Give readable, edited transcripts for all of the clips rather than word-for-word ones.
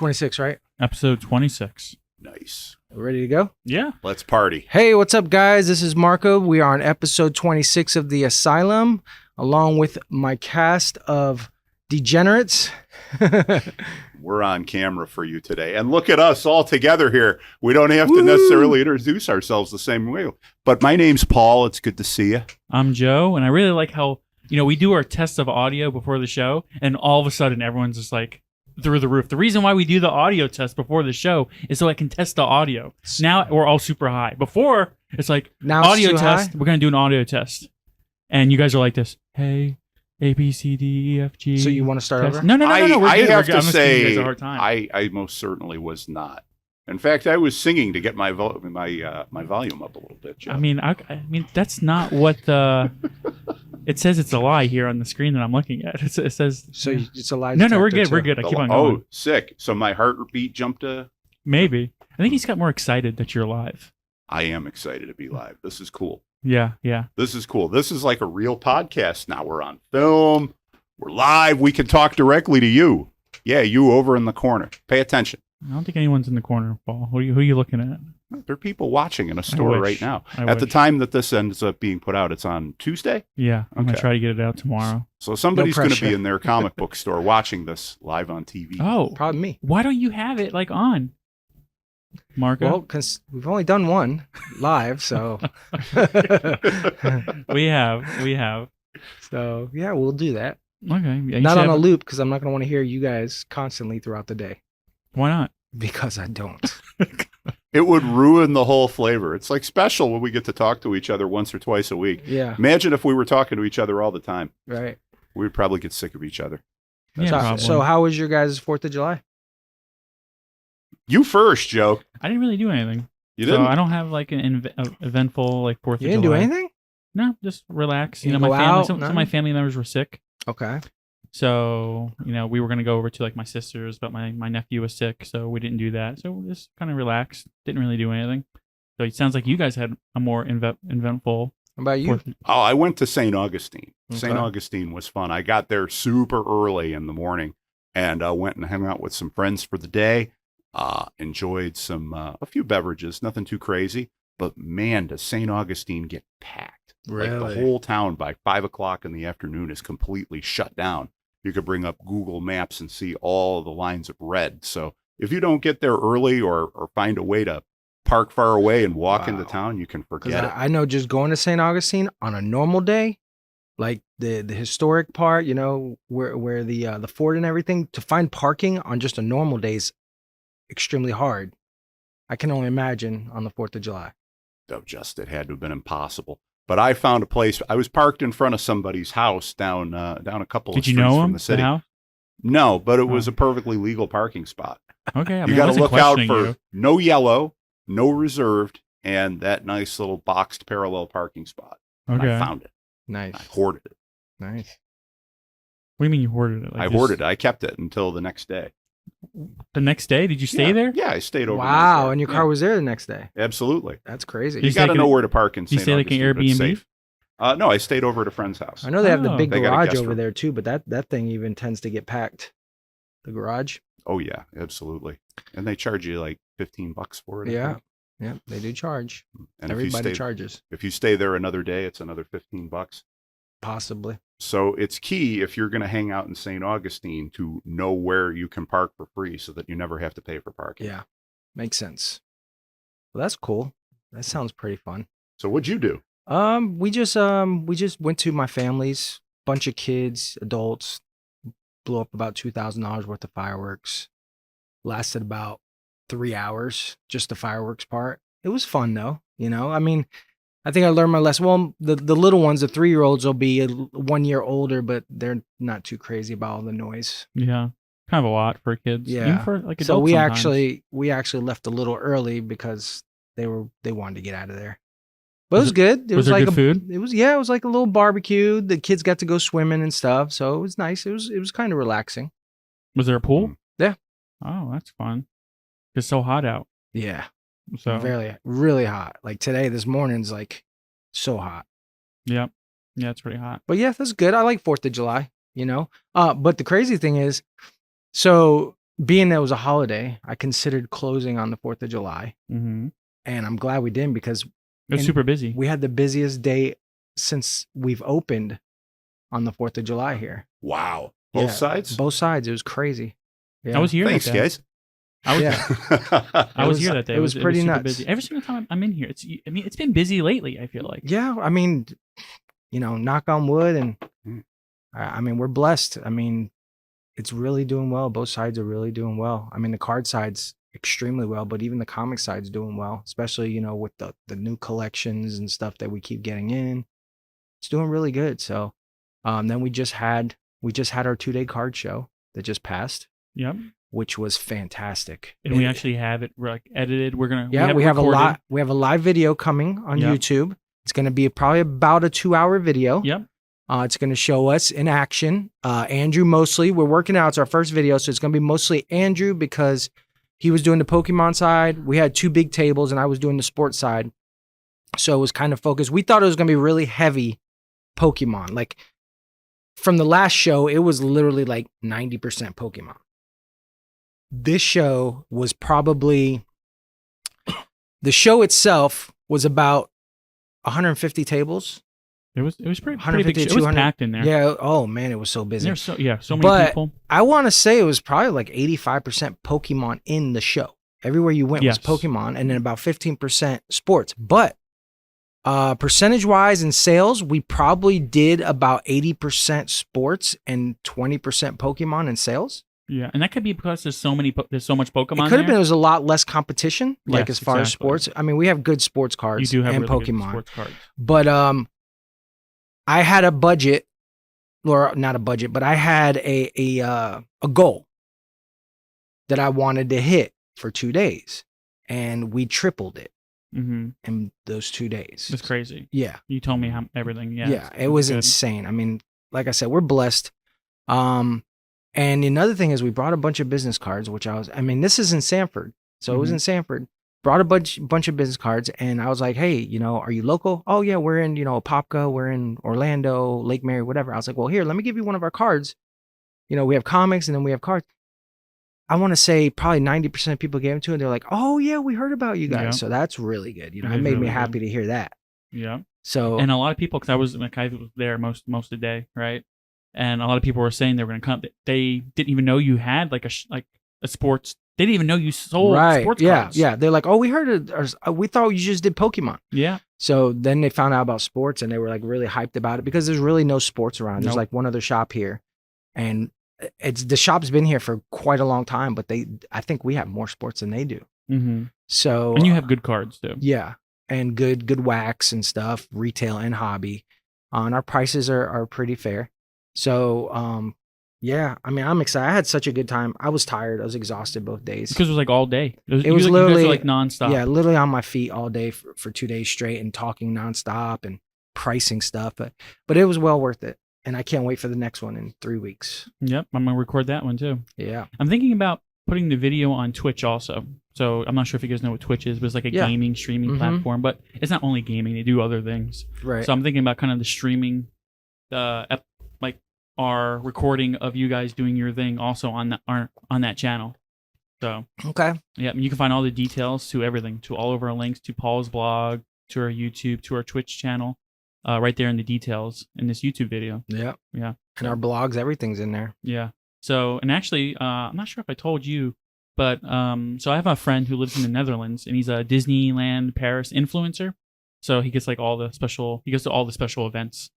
26, right? Episode 26. Nice. Ready to go? Yeah. Let's party. Hey, what's up, guys? This is Marco. We are on episode 26 of The Asylum, along with my cast of degenerates. We're on camera for you today. And look at us all together here. We don't have to necessarily introduce ourselves the same way. But my name's Paul. It's good to see you. I'm Joe, and I really like how, we do our test of audio before the show, and all of a sudden everyone's just like through the roof. The reason why we do the audio test before the show is so I can test the audio. Now we're all super high. Before, it's like, Now it's audio too test, high? we're going to do an audio test. And you guys are like this, hey, A, B, C, D, E, F, G. So you want to start test. over? No, we're I good. have I'm to just giving you guys say, a hard time. I most certainly was not. In fact, I was singing to get my volume up a little bit, Joe. I mean, that's not what the... It says it's a lie here on the screen that I'm looking at. It says... So it's a lie No, we're detector, good. We're too. good. I keep on going. Oh, sick. So my heartbeat jumped to... Maybe. I think he's got more excited that you're live. I am excited to be live. This is cool. Yeah. This is cool. This is like a real podcast now. We're on film. We're live. We can talk directly to you. Yeah, you over in the corner. Pay attention. I don't think anyone's in the corner, Paul. Who are you looking at? There are people watching in a store wish. right now. I At the wish. time that this ends up being put out, it's on Tuesday. Yeah, I'm going Okay. to try to get it out tomorrow. So somebody's No going to pressure. be in their comic book store watching this live on TV. Oh, Probably me. why don't you have it on? Marco? Well, because we've only done one live, so... we have. So, yeah, we'll do that. Okay. Yeah, you Not should on a have- loop, because I'm not going to want to hear you guys constantly throughout the day. Why not? Because I don't. It would ruin the whole flavor. It's like special when we get to talk to each other once or twice a week. Yeah, Imagine if we were talking to each other all the time. right. We'd probably get sick of each other. Yeah, So, probably. so how was your guys' 4th of July? You first, Joe. I didn't really do anything. You So didn't? I don't have like an eventful like 4th of You July. didn't do anything? No, just relax. You My didn't go family, out? some of None? my family members were sick. Okay. So, we were going to go over to like my sister's, but my nephew was sick, so we didn't do that. So we just kind of relaxed. Didn't really do anything. So it sounds like you guys had a more eventful How about you? 4th. Oh, I went to St. Augustine. St. Okay. Augustine was fun. I got there super early in the morning and went and hung out with some friends for the day. Enjoyed a few beverages, nothing too crazy. But man, does St. Augustine get packed. Like Really? the whole town by 5 o'clock in the afternoon is completely shut down. You could bring up Google Maps and see all the lines of red. So if you don't get there early or find a way to park far away and walk into Wow. town, you can Because forget it. I know just going to St. Augustine on a normal day, like the historic part, where the fort and everything, to find parking on just a normal day is extremely hard. I can only imagine on the 4th of July. It had to have been impossible. But I found a place. I was parked in front of somebody's house down a couple of Did you streets know from him? the city. house? No, but it was Oh. a perfectly legal parking spot. Okay. I You mean, I got to wasn't look out questioning for you. no yellow, no reserved, and that nice little boxed parallel parking spot. And Okay. I found it. Nice. I hoarded it. Nice. What do you mean you hoarded it? Like I just- hoarded it. I kept it until the next day. The next day? Did you stay Yeah. there? Yeah, I stayed over. Wow. And your car was there the next day. Absolutely. That's crazy. You You stay got to like know an- where to park in you St. stay like an Augustine, but it's Airbnb? safe. No, I stayed over at a friend's house. I know they have the Oh. big They got a garage guest over room. there too, but that thing even tends to get packed. The garage. Oh yeah, absolutely. And they charge you like $15 for it. I Yeah. think. Yeah, they do charge. And Everybody charges. if you stay there another day, it's another $15. Possibly. So it's key if you're going to hang out in St. Augustine to know where you can park for free so that you never have to pay for parking. Yeah. Makes sense. Well, that's cool. That sounds pretty fun. So what'd you do? We just went to my family's, bunch of kids, adults, blew up about $2,000 worth of fireworks. Lasted about 3 hours, just the fireworks part. It was fun though, I mean, I think I learned my lesson. Well, the little ones, the 3-year-olds will be 1 year older, but they're not too crazy about all the noise. Yeah. Kind of a lot for kids. Yeah. Even for like adults So we sometimes. actually left a little early because they wanted to get out of there. But it Was was good. It was there like good food? It was like a little barbecue. The kids got to go swimming and stuff, so it was nice. It was kind of relaxing. Was there a pool? Yeah. Oh, that's fun. It's so hot out. Yeah, So really hot. Like today, this morning's like so hot. yeah, it's pretty hot. But yeah, that's good. I like 4th of July. But the crazy thing is, so being that it was a holiday, I considered closing on the 4th of July. Mm-hmm. And I'm glad we didn't because It was And super busy. we had the busiest day since we've opened on the 4th of July here. Wow. Both Yeah, sides? Both sides. It was crazy. Yeah. I was here. Thanks, that day. guys. I was, Yeah. I was was- here that day. it was pretty super nuts. busy. Every single time I'm in here, it's been busy lately. I feel like. Yeah. I mean, knock on wood. And Mm. I mean, we're blessed. I mean, it's really doing well. Both sides are really doing well. I mean, the card side's extremely well, but even the comic side's doing well, especially, with the new collections and stuff that we keep getting in. It's doing really good. So, then we just had our 2-day card show that just passed, Yep. which was fantastic. And we actually have it edited. We're gonna. we have recorded. we have a live video coming on Yep. YouTube. It's going to be probably about a 2-hour video. Yep. It's going to show us in action. Andrew mostly. We're working out. It's our first video, so it's going to be mostly Andrew because he was doing the Pokemon side. We had 2 big tables, and I was doing the sports side. So it was kind of focused. We thought it was going to be really heavy Pokemon. Like from the last show, it was literally like 90% Pokemon. This show was probably, the show itself was about 150 tables. It was pretty 150 big. to It was 200. packed in there. Yeah. Oh man, it was so busy. There's so many But people. I want to say it was probably like 85% Pokemon in the show. Everywhere you went Yes. was Pokemon, and then about 15% sports. But percentage wise in sales, we probably did about 80% sports and 20% Pokemon in sales. Yeah, and that could be because there's so much Pokemon. It could have been there was a lot less competition, like Yes, as far as exactly. sports. I mean, we have good sports You cards do have and really good Pokemon. sports cards. But I had a budget, or not a budget, but I had a goal that I wanted to hit for 2 days, and we tripled it Mm-hmm. in those 2 days. That's crazy. Yeah, You told me everything. Yeah, yeah, it's it was good. insane. I mean, like I said, we're blessed. And another thing is we brought a bunch of business cards, I mean, this is in Sanford, so it was Mhm. in Sanford. Brought a bunch of business cards, and I was like, hey, are you local? Oh yeah, we're in, Apopka, we're in Orlando, Lake Mary, whatever. I was like, well, here, let me give you one of our cards. We have comics and then we have cards. I want to say probably 90% of people gave them to it. They're like, oh yeah, we heard about you guys. Yeah. So that's really good. It It is made me really happy to hear that. Yeah, So and a lot of people, because I was there most of the day, right? And a lot of people were saying they were going to come. They didn't even know you had like a sports. They didn't even know you sold sports cards. Yeah. They're like, oh, we heard it. Or, we thought you just did Pokemon. Yeah. So then they found out about sports, and they were like really hyped about it because there's really no sports around. There's Nope. like one other shop here, and the shop's been here for quite a long time, but I think we have more sports than they do. Mm-hmm. So And you have good cards too. yeah, and good wax and stuff, retail and hobby. And our prices are pretty fair. So yeah, I mean, I'm excited. I had such a good time. I was tired. I was exhausted both days. Because it was like all day. It was you guys were, literally like nonstop. Yeah, literally on my feet all day for 2 days straight and talking nonstop and pricing stuff. But it was well worth it. And I can't wait for the next one in 3 weeks. Yep. I'm gonna record that one too. Yeah. I'm thinking about putting the video on Twitch also. So I'm not sure if you guys know what Twitch is, but it's like a Yeah. gaming streaming Mhm. platform. But it's not only gaming; they do other things. Right. So I'm thinking about kind of the streaming, like our recording of you guys doing your thing also on that channel. So Okay. yeah, you can find all the details to everything, to all of our links, to Paul's blog, to our YouTube, to our Twitch channel, right there in the details in this YouTube video. Yeah. Yeah. And our blogs, everything's in there. Yeah. So, and actually, I'm not sure if I told you, but so I have a friend who lives in the Netherlands, and he's a Disneyland Paris influencer. So he gets he goes to all the special events.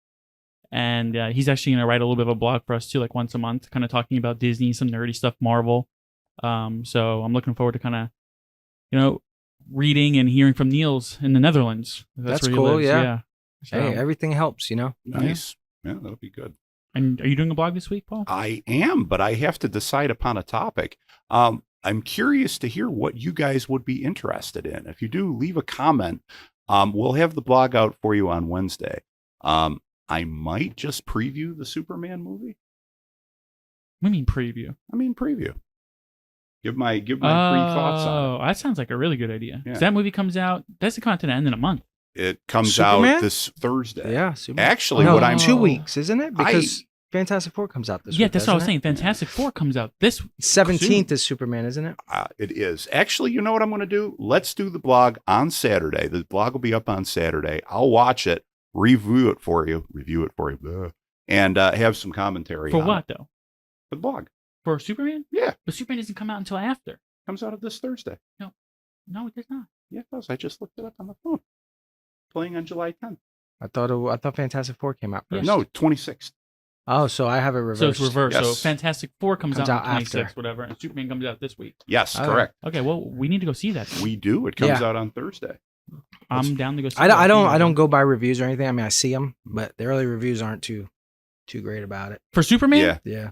And he's actually going to write a little bit of a blog for us too, like once a month, kind of talking about Disney, some nerdy stuff, Marvel. So I'm looking forward to kind of, reading and hearing from Niels in the Netherlands. That's where he cool, lives. yeah. So, Hey, everything helps, Nice. Yeah, that'll be good. and are you doing a blog this week, Paul? I am, but I have to decide upon a topic. I'm curious to hear what you guys would be interested in. If you do, leave a comment. We'll have the blog out for you on Wednesday. I might just preview the Superman movie. What do you mean preview? I mean preview. Give my free thoughts on it. Oh, that sounds like a really good idea. 'Cause Yeah. that movie comes out. That's the content end in a month. It comes Superman? out this Thursday. Yeah. Superman. Actually, no, what I'm 2 weeks, isn't it? Because Fantastic Four comes out this Yeah, week. that's what I was doesn't saying. Fantastic Four comes out this it? 17th is Superman, isn't it? It is. Actually, you know what I'm going to do? Let's do the blog on Saturday. The blog will be up on Saturday. I'll watch it, review it for you, blah, and have some commentary for on what it. though? The blog. For Superman? Yeah. But Superman doesn't come out until after. Comes out of this Thursday. No, it does not. Yeah, it does. I just looked it up on the phone. Playing on July 10th. I thought Fantastic Four came out first. No, 26th. Oh, so I have it reversed. So it's reversed. So Yes. Fantastic Four comes out on the 26th, after. whatever, and Superman comes out this week. Yes, Oh. correct. Okay, well, we need to go see that. We do. It comes Yeah. out on Thursday. I'm down to go see I don't that. go by reviews or anything. I mean, I see them, but the early reviews aren't too great about it. For Superman? Yeah. Yeah.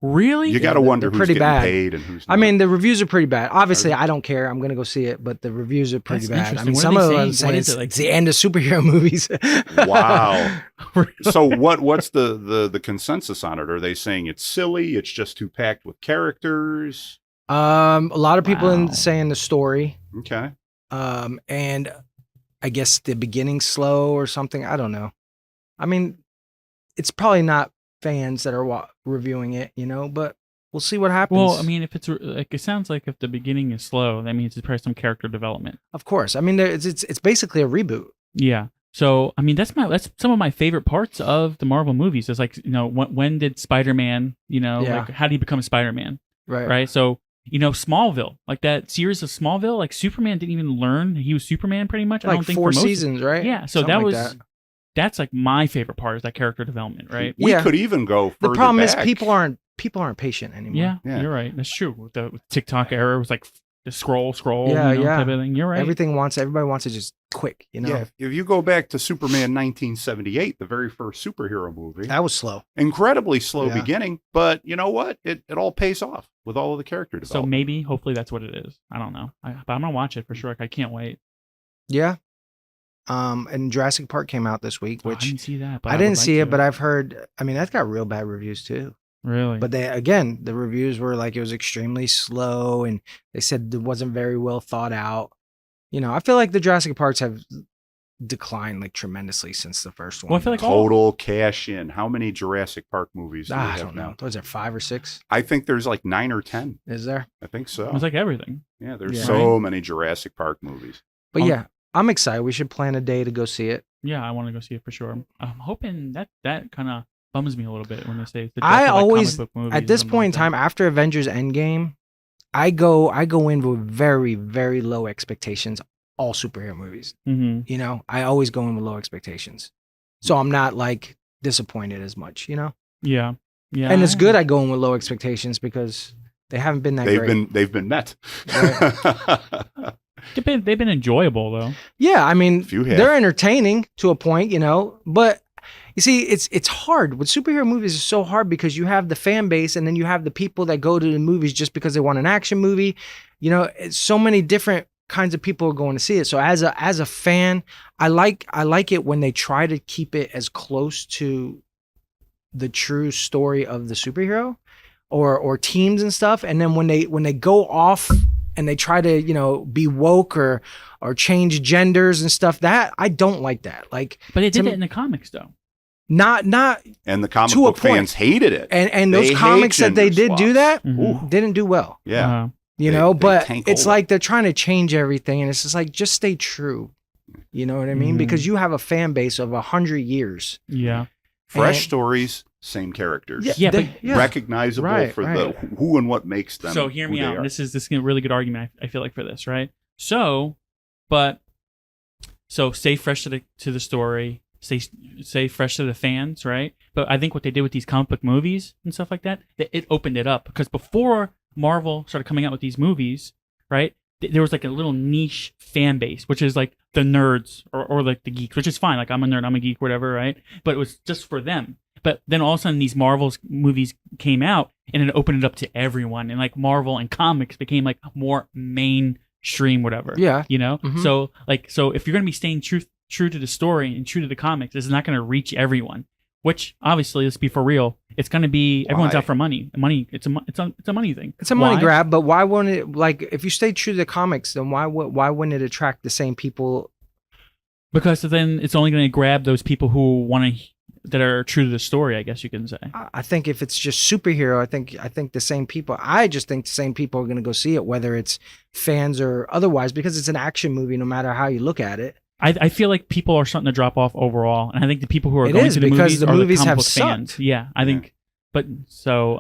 Really? You got to wonder they're who's pretty getting bad. paid and who's I not. mean, the reviews are pretty bad. Obviously, I don't care. I'm gonna go see it, but the reviews are pretty That's bad. I interesting. mean, What are some they of saying? them What saying is it's, it, like- it's the end of superhero movies. Wow. So what's the consensus on it? Are they saying it's silly? It's just too packed with characters? A lot of people Wow. saying the story, Okay. and I guess the beginning's slow or something. I don't know. I mean, it's probably not fans that are reviewing it, but we'll see what happens. Well, I mean, if it's like, it sounds like if the beginning is slow, that means it's probably some character development. of course. I mean, it's basically a reboot. Yeah. So, I mean, that's some of my favorite parts of the Marvel movies. Is like, when did Spider-Man, Yeah. like, how did he become Spider-Man? Right. Right. So, Smallville, like that series of Smallville, like Superman didn't even learn he was Superman pretty much. I Like don't think 4 for most seasons, right? Yeah. So Something that like was, that's like my favorite part is that character development, right? We Yeah. could even go further The problem is back. people aren't patient anymore. Yeah, Yeah. you're right. That's true. With the TikTok era, it was like the scroll, Yeah, yeah. type of thing. You're right. Everybody wants it just quick, Yeah, if you go back to Superman 1978, the very first superhero movie, That was slow. incredibly slow Yeah. beginning, but you know what? It all pays off with all of the character So development. maybe, hopefully, that's what it is. I don't know, but I'm gonna watch it for sure. I can't wait. Yeah. And Jurassic Park came out this week, I which didn't see that. But I would didn't like see to. it, but I've heard. I mean, that's got real bad reviews too. Really, But the reviews were like it was extremely slow, and they said it wasn't very well thought out. I feel like the Jurassic Parks have declined like tremendously since the first one. Well, I feel like Total cash in. How many Jurassic Park movies do we I have don't know. now? Was there 5 or 6? I think there's like 9 or 10. Is there? I think so. it was like everything. Yeah, there's Yeah. so many Jurassic Park movies. But Um, yeah, I'm excited. We should plan a day to go see it. Yeah, I want to go see it for sure. I'm hoping that kind of bums me a little bit when they say it's the I death of, like, always- comic book movies At or this something point in like time, that. after Avengers Endgame, I go in with very, very low expectations. All superhero movies. Mhm. I always go in with low expectations, so I'm not like disappointed as much. Yeah, yeah, And it's good I go in with low expectations because they haven't been that great. They've been met. They've been enjoyable though. Yeah, I mean, Few have. they're entertaining to a point, but you see, it's hard with superhero movies. It's so hard because you have the fan base, and then you have the people that go to the movies just because they want an action movie. It's so many different kinds of people are going to see it. So as a fan, I like it when they try to keep it as close to the true story of the superhero or teams and stuff. And then when they go off and they try to, be woke or change genders and stuff, that I don't like that. Like, But they did to it in the comics though. not And the comic To a book fans point. hated it. and They those hate comics that they gender did do swaps. that Mhm. didn't do well. Yeah. They But tank it's over. like they're trying to change everything, and it's just like, just stay true. You know what I mean? Mhm. Because you have a fan base of 100 years. Yeah. Fresh and- stories, same characters. Yeah, they- but- yeah. Recognizable Right, for right. the who and what makes them. So hear who me they out. are. This is a really good argument. I feel like for this, right? So stay fresh to the story. Stay fresh to the fans, right? But I think what they did with these comic book movies and stuff like that, it opened it up because before Marvel started coming out with these movies, right? There was like a little niche fan base, which is like the nerds or like the geeks, which is fine. Like I'm a nerd, I'm a geek, whatever, right? But it was just for them. But then all of a sudden these Marvel movies came out and it opened it up to everyone. And like Marvel and comics became like more mainstream, whatever. Yeah. Mhm. So if you're going to be staying true to the story and true to the comics, it's not going to reach everyone. Which obviously, let's be for real, it's going to be everyone's Why? out for money. Money, it's a money thing. It's a money Why? grab, but why wouldn't it, like, if you stay true to the comics, then why wouldn't it attract the same people? Because then it's only going to grab those people who want to that are true to the story, I guess you can say. I think if it's just superhero, I think the same people. I just think the same people are going to go see it, whether it's fans or otherwise, because it's an action movie. No matter how you look at it, I feel like people are starting to drop off overall, and I think the people who are It going is, to the because movies the are movies the comic have book fans. sucked. Yeah, I think. But so,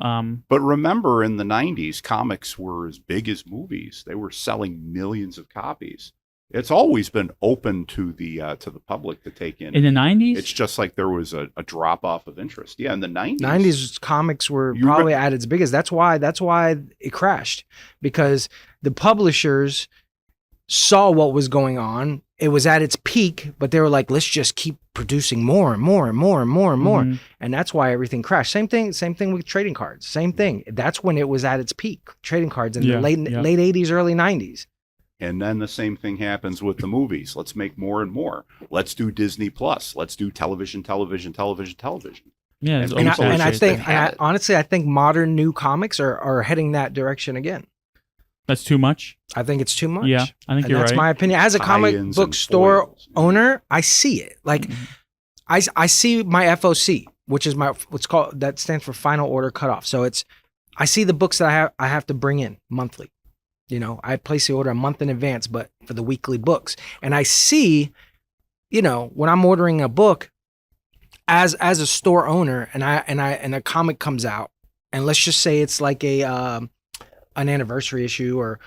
But remember, in the 90s, comics were as big as movies. They were selling millions of copies. It's always been open to the public to take in. in the 90s, It's just like there was a drop off of interest. Yeah, in the 90s. 90s comics were You probably at its biggest. That's why it crashed, because the publishers saw what was going on. It was at its peak, but they were like, let's just keep producing more and more and more and more and more. Mhm. And that's why everything crashed. Same thing with trading cards. Same thing. That's when it was at its peak. Trading cards in Yeah, the late yeah. 80s, early 90s. And then the same thing happens with the movies. Let's make more and more. Let's do Disney Plus. Let's do television. yeah, it's And And people almost I always just think, have it. honestly, I think modern new comics are heading that direction again. that's too much. I think it's too much. Yeah, I think And you're that's right. my opinion. As a comic Tie-ins book and store foils. owner, I see it. Like, Mhm. I see my FOC, which is what's called, that stands for final order cutoff. So I see the books that I have to bring in monthly. You know, I place the order a month in advance, but for the weekly books, and I see, you know, when I'm ordering a book as a store owner, and a comic comes out, and let's just say it's like an anniversary issue or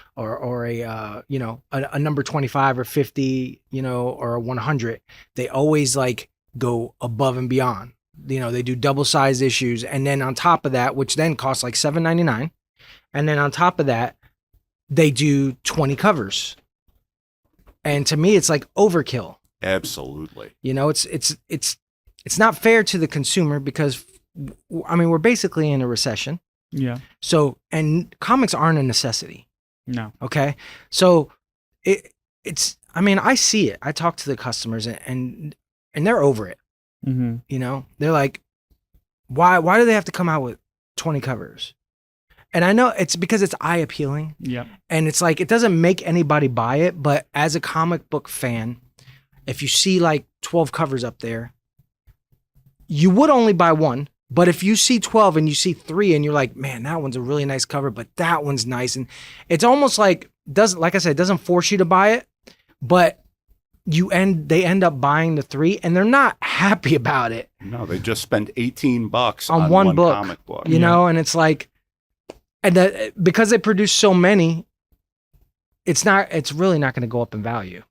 a you know, a number 25 or 50, you know, or a 100, they always like go above and beyond. You know, they do double sized issues, and then on top of that, which then costs like $7.99, and then on top of that, they do 20 covers. And to me, it's like overkill. Absolutely. You know, it's not fair to the consumer, because I mean, we're basically in a recession. Yeah, So, and comics aren't a necessity. no, Okay. So it's, I mean, I see it. I talk to the customers, and they're over it. hmm You know, they're like, why do they have to come out with 20 covers? And I know it's because it's eye appealing, yeah, and it's like, it doesn't make anybody buy it. But as a comic book fan, if you see like 12 covers up there, you would only buy one. But if you see 12 and you see 3 and you're like, man, that one's a really nice cover, but that one's nice. And it's almost like, like I said, it doesn't force you to buy it, but they end up buying the 3, and they're not happy about it, No, they just spend $18 On on one one book. comic book. you know? And it's like, and because they produce so many, it's really not going to go up in value.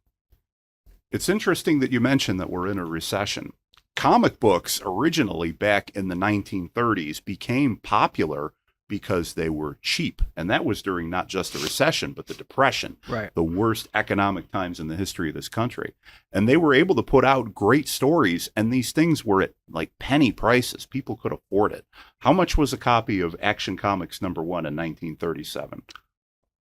It's interesting that you mentioned that we're in a recession. Comic books originally back in the 1930s became popular because they were cheap. And that was during not just the recession, but the Depression, Right. the worst economic times in the history of this country. And they were able to put out great stories, and these things were at like penny prices. People could afford it. How much was a copy of Action Comics #1 in 1937?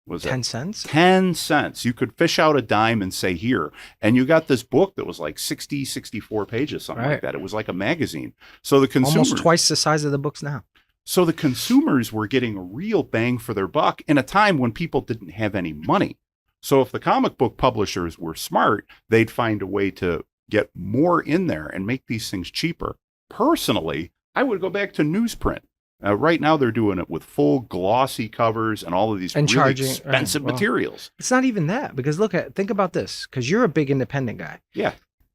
Was 10 it cents? 10 cents? You could fish out a dime and say, here. And you got this book that was like 64 pages, something like Right. that. It was like a magazine. So the consumers, Almost twice the size of the books now. so the consumers were getting a real bang for their buck in a time when people didn't have any money. So if the comic book publishers were smart, they'd find a way to get more in there and make these things cheaper. Personally, I would go back to newsprint. Right now, they're doing it with full glossy covers and all of these And really charging- expensive well. materials. It's not even that, because think about this, because you're a big independent guy. Yeah.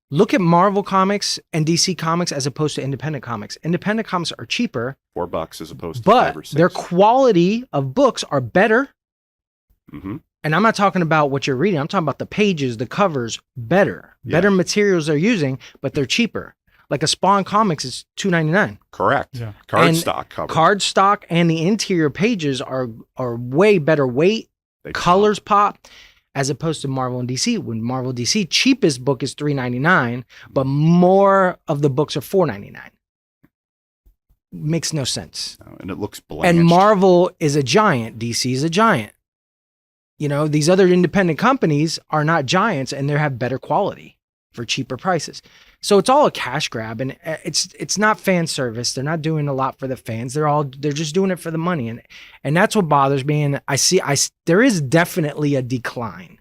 Look at Marvel Comics and DC Comics as opposed to independent comics. Independent comics are cheaper, $4 as opposed to 5 or but 6. their quality of books are better. Mhm. And I'm not talking about what you're reading. I'm talking about the pages, the covers, better. Yeah. Better materials they're using, but they're cheaper. Like a Spawn Comics is $2.99. Correct. Yeah. Cardstock cover. Cardstock, and the interior pages are way better weight. They Colors pop, as opposed to Marvel and DC. When Marvel DC, cheapest book is $3.99, but more of the books are $4.99. Makes no sense. and it looks blanched. And Marvel is a giant. DC is a giant. You know, these other independent companies are not giants, and they have better quality for cheaper prices. So it's all a cash grab, and it's not fan service. They're not doing a lot for the fans. They're just doing it for the money, and that's what bothers me. And there is definitely a decline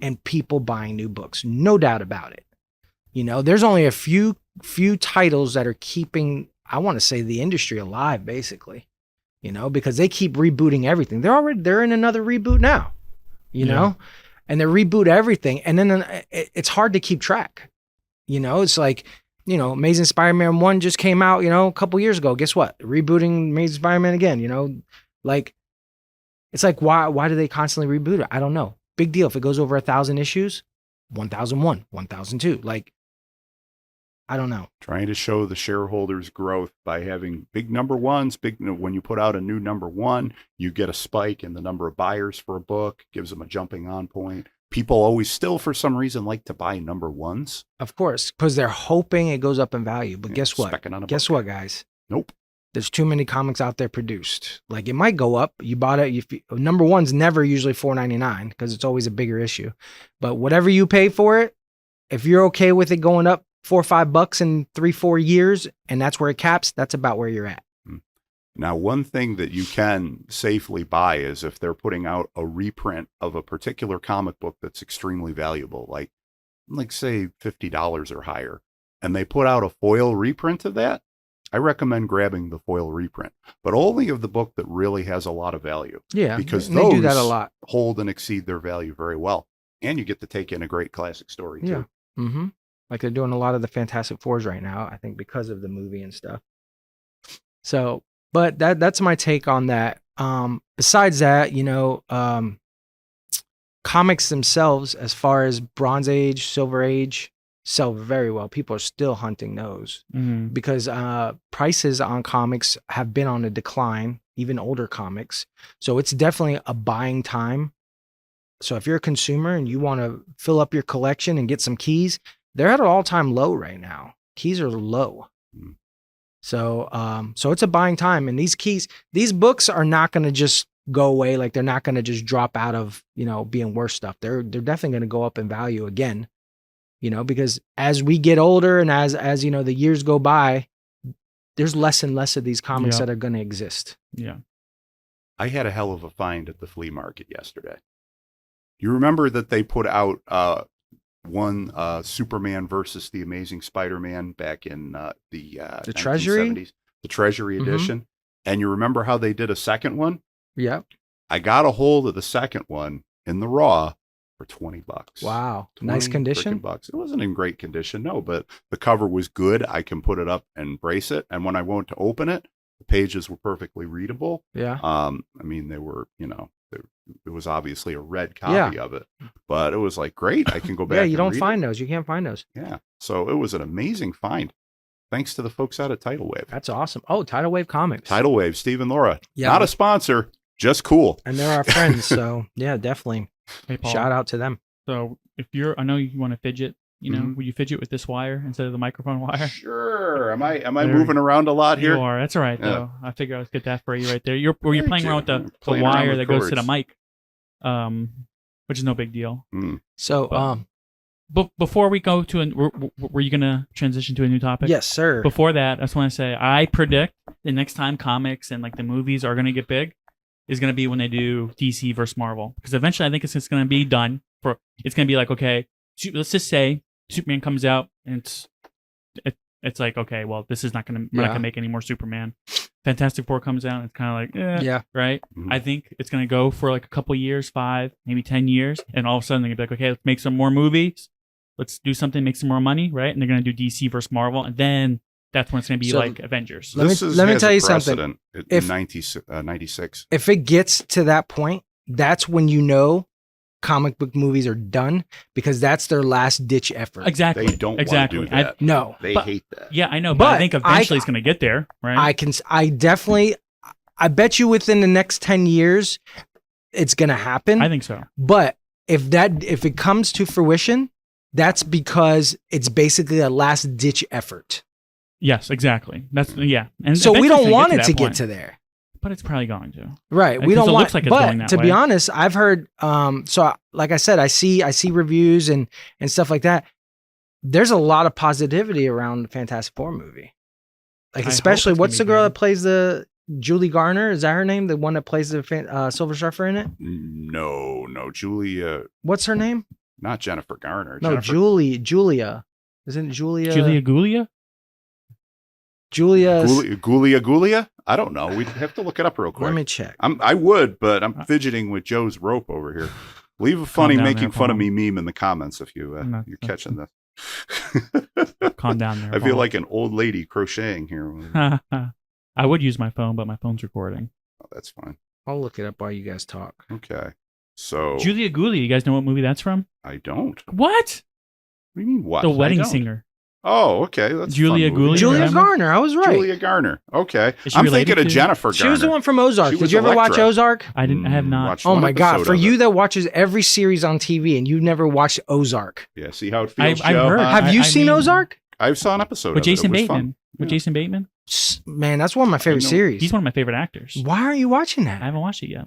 in people buying new books, no doubt about it. You know, there's only a few few titles that are keeping, I want to say, the industry alive, basically. Because they keep rebooting everything. They're in another reboot now, and they reboot everything, and then it's hard to keep track. It's like, Amazing Spider-Man 1 just came out, a couple years ago. Guess what? Rebooting Amazing Spider-Man again, like, it's like, why do they constantly reboot it? I don't know. Big deal. If it goes over 1,000 issues, 1,001, 1,002, like, I don't know. Trying to show the shareholders growth by having big number ones. When you put out a new number one, you get a spike in the number of buyers for a book, gives them a jumping on point. People always still, for some reason, like to buy number ones. Of course, because they're hoping it goes up in value. But Yeah, guess what? specking on a Guess book. what, guys? Nope. There's too many comics out there produced. Like, it might go up. You bought it. Number one's never usually $4.99 because it's always a bigger issue. But whatever you pay for it, if you're okay with it going up $4 or $5 in 3-4 years, and that's where it caps, that's about where you're at. Now, one thing that you can safely buy is if they're putting out a reprint of a particular comic book that's extremely valuable, like say $50 or higher, and they put out a foil reprint of that, I recommend grabbing the foil reprint, but only of the book that really has a lot of value. Yeah, because they do that a lot. Hold and exceed their value very well, and you get to take in a great classic story too. Yeah. Mm-hmm. Like they're doing a lot of the Fantastic Fours right now, I think, because of the movie and stuff. So, but that's my take on that. Besides that, comics themselves, as far as Bronze Age, Silver Age, sell very well. People are still hunting those because prices on comics have been on a decline, even older comics. So it's definitely a buying time. So if you're a consumer and you want to fill up your collection and get some keys, they're at an all-time low right now. Keys are low. So it's a buying time. And these books are not going to just go away. Like, they're not going to just drop out of, being worse stuff. They're definitely going to go up in value again, because as we get older and as the years go by, there's less and less of these comics that are going to exist. Yeah. I had a hell of a find at the flea market yesterday. You remember that they put out one Superman versus the Amazing Spider-Man back in the Treasury? 1970s, the Treasury edition. And you remember how they did a second one? Yeah. I got a hold of the second one in the raw for $20. Wow. Nice condition. Bucks. It wasn't in great condition, no, but the cover was good. I can put it up and brace it. And when I went to open it, the pages were perfectly readable. Yeah. I mean, they were, it was obviously a red copy of it, but it was like, great. I can go back. Yeah, you don't read find it. those. You can't find those. Yeah. So it was an amazing find. Thanks to the folks out at Tidal Wave. That's awesome. Oh, Tidal Wave Comics. Tidal Wave, Steve and Laura. Yeah. Not a sponsor, just cool. And they're our friends. So yeah, definitely. Hey, Paul. Shout out to them. So I know you want to fidget. Will you fidget with this wire instead of the microphone wire? Sure. Am I moving around a lot here? You are. That's all right, though. I figure I'll get that for you right there. You're Thank playing around with the Playing around wire with that goes to the cords. mic, which is no big deal. So But before we go to, were you gonna transition to a new topic? yes, sir. Before that, I just want to say I predict the next time comics and like the movies are gonna get big is gonna be when they do DC versus Marvel, because eventually I think it's gonna be done. It's gonna be like, okay, let's just say Superman comes out and it's like, okay, well, this is not gonna we're not gonna make any more Superman. Fantastic Four comes out and it's kind of like right. Mhm. I think it's gonna go for like a couple years, 5 maybe 10 years, and all of a sudden they're gonna be like, okay, let's make some more movies. Let's do something, make some more money, right? And they're going to do DC versus Marvel, and then that's when it's going to be like Avengers. Let me tell you something. In 96. If it gets to that point, that's when comic book movies are done, because that's their last ditch effort. Exactly. They don't want to do that. No. They But- hate that. Yeah, I know, but I think eventually it's going to get there, right? I bet you within the next 10 years, it's going to happen. I think so. But if it comes to fruition, that's because it's basically a last ditch effort. Yes, exactly. And so we eventually don't it's want gonna it to that get point. to there. But it's probably going to. Right. We Because don't it want looks like it's but going that to be way. honest, I've heard so like I said, I see reviews and stuff like that. There's a lot of positivity around the Fantastic Four movie. Like, I hope especially it's what's the gonna be girl good. that plays the Julie Garner? Is that her name? The one that plays the Silver Surfer in it? No, Julia, What's her name? not Jennifer Garner. No, Jennifer, Julia. Isn't it Julia? Julia Gulia? Julia. Gulia? I don't know. We'd have to look it up real quick. Let me check. I would, but I'm fidgeting with Joe's rope over here. Leave a funny down making there, fun of Paul. me meme in the comments if you're catching this. Calm down there. I feel Paul. like an old lady crocheting here. I would use my phone, but my phone's recording. Oh, that's fine. I'll look it up while you guys talk. Okay. So Julia Gooley, you guys know what movie that's from? I don't. What? What do you mean what? The I Wedding don't. Singer. Oh, okay. That's a Julia fun movie. Gooley, Julia remember? Garner. I was right. Julia Garner. Okay. Is she I'm related thinking of to- Jennifer Garner. She was the one from Ozark. She Did was you ever watch Electra. Ozark? I have not. Watched Oh one my God. episode For of you it. that watches every series on TV and you never watched Ozark. Yeah, see how it feels, I've Joe? heard. huh? Have you I seen mean- Ozark? I saw an episode With of it. Jason It was Bateman. fun. With Yeah. Jason Bateman. Man, that's one of my favorite know. series. He's one of my favorite actors. Why aren't you watching I that? haven't watched it yet.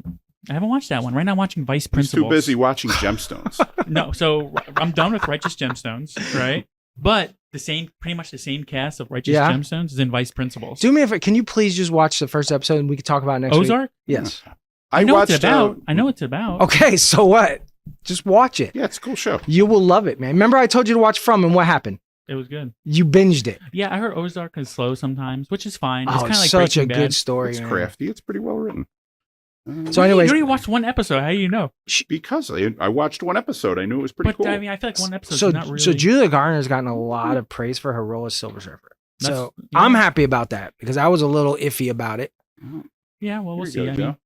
I haven't watched that one. Right now, I'm watching Vice He's Principals. too busy watching Gemstones. No, so I'm done with Righteous Gemstones, right? But pretty much the same cast of Righteous Yeah. Gemstones is in Vice Principals. Do me a favor. Can you please just watch the first episode and we can talk about it next week? Ozark? Yes. I know watched what it's about. I know what it's about. Okay, so what? Just watch it. Yeah, it's a cool show. You will love it, man. Remember I told you to watch From and what happened? It was good. You binged it. Yeah, I heard Ozark is slow sometimes, which is fine. It's Oh, kind of like such a Breaking Bad. good story, It's man. crafty. It's pretty well written. So You anyways, only watched one episode. How do you know? Because I watched one episode, I knew it was pretty But cool. I mean, I feel like one episode so is not really. so Julia Garner's gotten a lot of praise for her role as Silver Surfer. That's- So yeah. I'm happy about that because I was a little iffy about it. Yeah, well, we'll Here see. you go, I Joe. mean,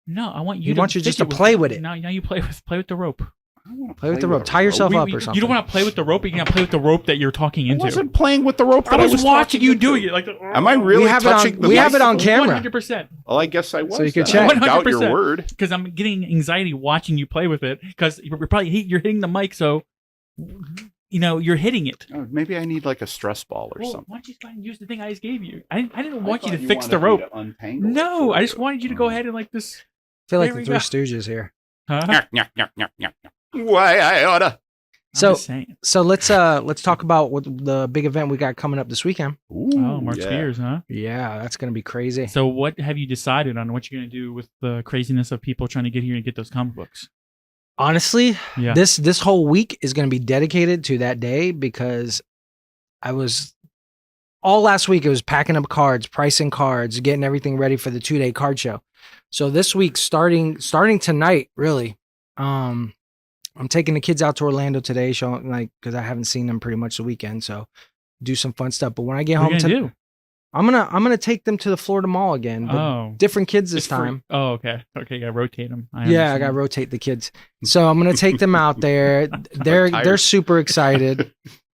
no, I want you. You to want you just to fidget play with it. Now you play with the rope. I don't wanna Play with the rope. a Tie yourself We- up we- or something. You don't want to play with the rope. But you can play with the rope that you're talking I into. wasn't playing with the rope I that was watching talking you into. doing it. Like, Am I really We have it on- touching the we have mic? it on camera. 100%. Well, I guess I was. So you could then. check. I don't doubt your 100%. word. Because I'm getting anxiety watching you play with it. Because you're probably you're hitting the mic, so you're hitting it. Oh, maybe I need like a stress ball or Well, something. why don't you try and use the thing I just gave you? I didn't want you to fix the rope. No, I just wanted you to go ahead and like this. I feel like There the we Three go. Stooges here. Huh? Why I oughta. I'm So just saying. so let's talk about what the big event we got coming up this weekend. Ooh, Oh, Mark yeah. Spears, huh? Yeah, that's gonna be crazy. So what have you decided on what you're going to do with the craziness of people trying to get here and get those comic books? Honestly, Yeah. this whole week is gonna be dedicated to that day because I was all last week it was packing up cards, pricing cards, getting everything ready for the 2-day card show. So this week, starting tonight, really, I'm taking the kids out to Orlando today, showing because I haven't seen them pretty much the weekend. So do some fun stuff. But when I get What are home, you going to do? I'm gonna take them to the Florida Mall again. But Oh. different kids this It's free. time. Oh, okay. Okay, you got to rotate them. Yeah, I gotta rotate the kids. So I'm gonna take them out there. They're tired. super excited.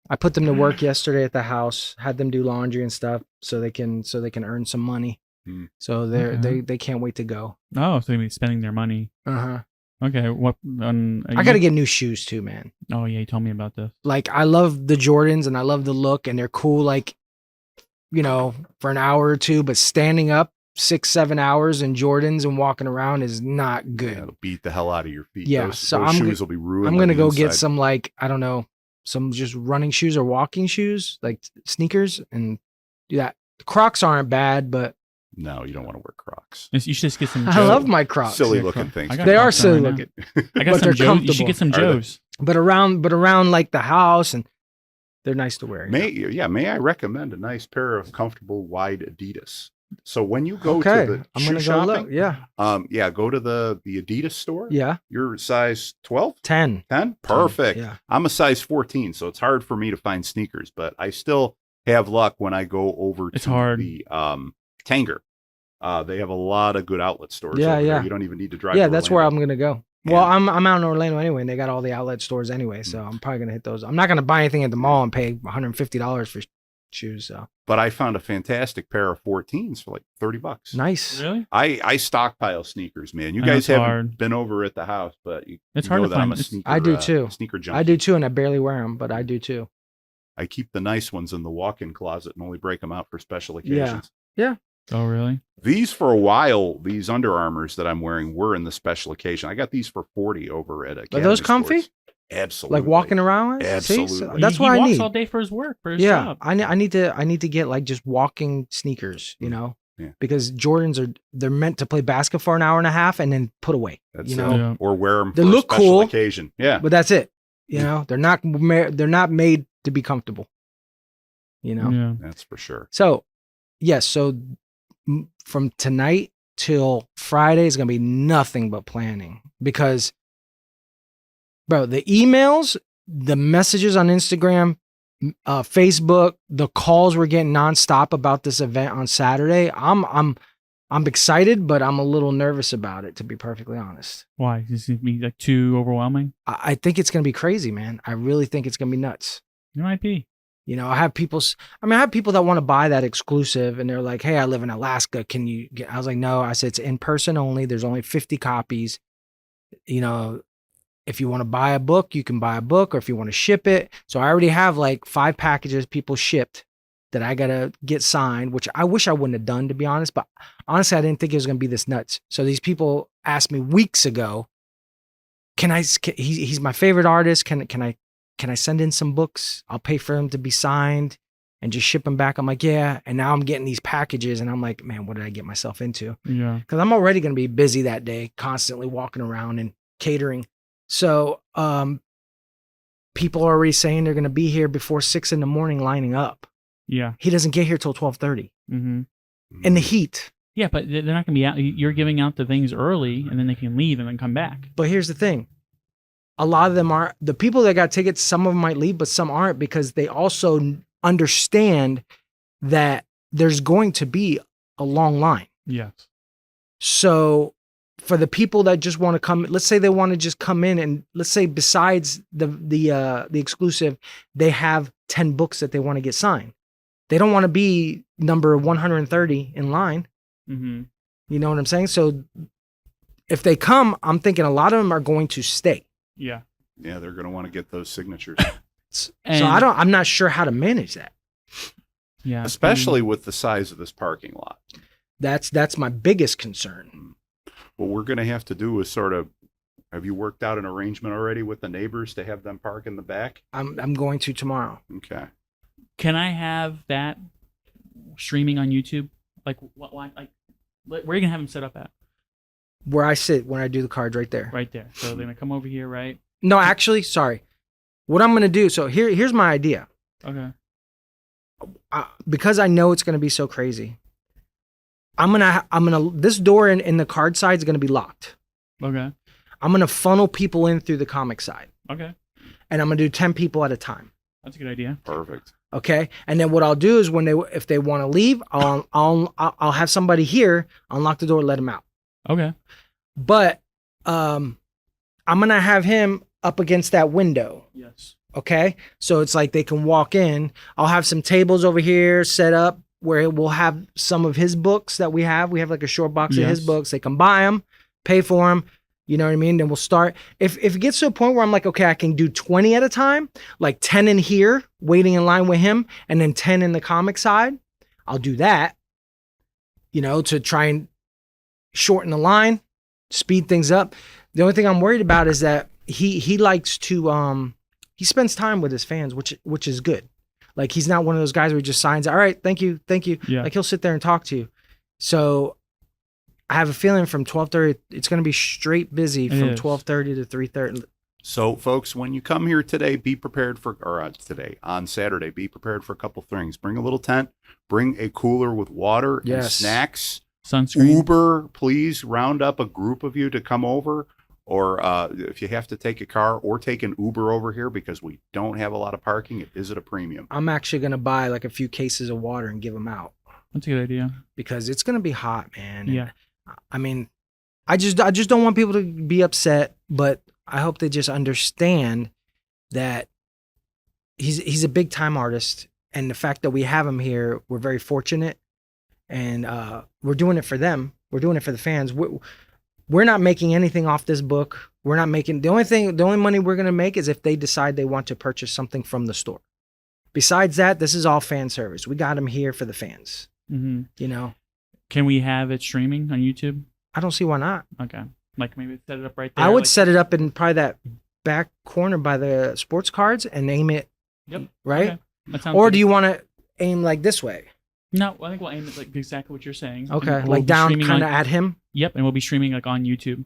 I put them to work yesterday at the house, had them do laundry and stuff so they can earn some money. Hmm. So Okay. they can't wait to go. Oh, so they're gonna be spending their money. Uh-huh. Okay, what? I gotta get new shoes too, man. Oh yeah, you told me about this. Like I love the Jordans and I love the look and they're cool for an hour or two, but standing up 6-7 hours in Jordans and walking around is not good. Yeah, it'll beat the hell out of your feet. Yeah, those, so those I'm shoes will be ruined. I'm on gonna the go get inside. some I don't know, some just running shoes or walking shoes, like sneakers, and do that. The Crocs aren't bad, but No, you don't want to wear Crocs. You should just get some. I Joe- love my Crocs. Silly Yeah, looking Crocs. things. I got They are Crocs on silly right now. looking, I got but some they're Joes. You comfortable. should get some Are they? Joes. but around like the house, and they're nice to wear. May I recommend a nice pair of comfortable wide Adidas? So when you go Okay, to the I'm shoe gonna go shopping, look. Yeah, go to the Adidas store. yeah, You're size 12, 10. 10? Perfect. Yeah, I'm a size 14, so it's hard for me to find sneakers, but I still have luck when I go over It's to hard. the Tanger. They have a lot of good outlet stores. Yeah, over there. yeah. You don't even need to drive. yeah. to That's where Orlando. I'm gonna go. Well, And- I'm out in Orlando anyway, and they got all the outlet stores anyway, so I'm probably gonna hit those. I'm not gonna buy anything at the mall and pay $150 for shoes. So But I found a fantastic pair of 14s for like $30. nice. Really? I stockpile sneakers, man. You I know guys it's haven't hard. been over at the house, but you It's you hard know to that I'm find. a It's- sneaker. I do too. Sneaker junkie. I do too, and I barely wear them, but I do too. I keep the nice ones in the walk-in closet and only break them out for special Yeah. occasions. Oh really? These for a while, these Under Armours that I'm wearing were in the special occasion. I got these for 40 over at Academy those comfy? Sports. Absolutely. Like walking around. Absolutely. See? So that's he what I walks need. all day for his work, for his Yeah, job. I need to get like just walking sneakers, Yeah. because Jordans they're meant to play basketball for an hour and a half and then put away, That's you it. know. Yeah. Or wear them They for look a special cool, occasion. Yeah. But that's it. They're not made to be comfortable. Yeah. That's for sure. So yes. So from tonight till Friday is gonna be nothing but planning because, bro, the emails, the messages on Instagram, Facebook, the calls we're getting nonstop about this event on Saturday. I'm excited, but I'm a little nervous about it, to be perfectly honest. Why? Does it be like too overwhelming? I think it's gonna be crazy, man. I really think it's gonna be nuts. It might be. You know, I have people that want to buy that exclusive and they're like, hey, I live in Alaska. Can you get, I was like, no, I said, it's in person only. There's only 50 copies. You know, if you want to buy a book, you can buy a book, or if you want to ship it. So I already have like 5 packages people shipped that I got to get signed, which I wish I wouldn't have done, to be honest. But honestly, I didn't think it was going to be this nuts. So these people asked me weeks ago, he's my favorite artist. Can I send in some books? I'll pay for them to be signed and just ship them back. I'm like, yeah. And now I'm getting these packages and I'm like, man, what did I get myself into? Yeah. Because I'm already going to be busy that day, constantly walking around and catering. So people are already saying they're going to be here before 6 a.m. lining up. Yeah. He doesn't get here till 12:30 Mm-hmm. in the heat. Yeah, but they're not going to be out. You're giving out the things early, and then they can leave and then come back. But here's the thing. A lot of them are, the people that got tickets, some of them might leave, but some aren't, because they also understand that there's going to be a long line. Yes. So for the people that just want to come, let's say they want to just come in and let's say besides the exclusive, they have 10 books that they want to get signed. They don't want to be number 130 in line. Mm-hmm. You know what I'm saying? So if they come, I'm thinking a lot of them are going to stay. Yeah. Yeah, they're going to want to get those signatures. So I'm not sure how to manage that. Yeah. Especially with the size of this parking lot. That's my biggest concern. What we're going to have to do is sort of, have you worked out an arrangement already with the neighbors to have them park in the back? I'm going to tomorrow. Okay. Can I have that streaming on YouTube? Like, what? Where are you gonna have them set up at? Where I sit when I do the cards, right there. Right there. So they're gonna come over here, right? No, actually, sorry. What I'm gonna do. So here's my idea. Okay. Because I know it's gonna be so crazy. I'm gonna this door in the card side is gonna be locked. Okay. I'm gonna funnel people in through the comic side, Okay. and I'm gonna do 10 people at a time. That's a good idea. Perfect. Okay, and then what I'll do is if they want to leave, I'll have somebody here unlock the door, let them out. Okay. But I'm gonna have him up against that window. Yes. Okay, so it's like they can walk in. I'll have some tables over here set up where we'll have some of his books that we have. We have like a short box of his Yes. books. They can buy them, pay for them. You know what I mean? Then we'll start. If it gets to a point where I'm like, okay, I can do 20 at a time, like 10 in here, waiting in line with him, and then 10 in the comic side, I'll do that, to try and shorten the line, speed things up. The only thing I'm worried about is that he likes to, he spends time with his fans, which is good. Like, he's not one of those guys where he just signs, all right, thank you. Yeah. Like, he'll sit there and talk to you. So I have a feeling from 12:30, it's going to be straight busy from 12:30 to 3:30. So, folks, when you come here today, be prepared on Saturday, be prepared for a couple things. Bring a little tent, bring a cooler with water and Yes. snacks. Sunscreen. Uber, please round up a group of you to come over. Or if you have to take a car or take an Uber over here, because we don't have a lot of parking, it is at a premium. I'm actually going to buy like a few cases of water and give them out That's a good idea. because it's going to be hot, man. And Yeah. I mean, I just don't want people to be upset, but I hope they just understand that he's a big time artist, and the fact that we have him here, we're very fortunate, and we're doing it for them. We're doing it for the fans. We're not making anything off this book. We're not making the only money we're going to make is if they decide they want to purchase something from the store. Besides that, this is all fan service. We got him here for the fans. Mm-hmm. Can we have it streaming on YouTube? I don't see why not. Okay. Like maybe set it up right there. I would like, set it up in probably that back corner by the sports cards and aim it. Yep. Right. Okay. That sounds Or good. do you want to aim like this way? No, I think we'll aim it like exactly what you're saying. Okay, And we'll like be down streaming kind of at him. Yep, and we'll be streaming like on YouTube.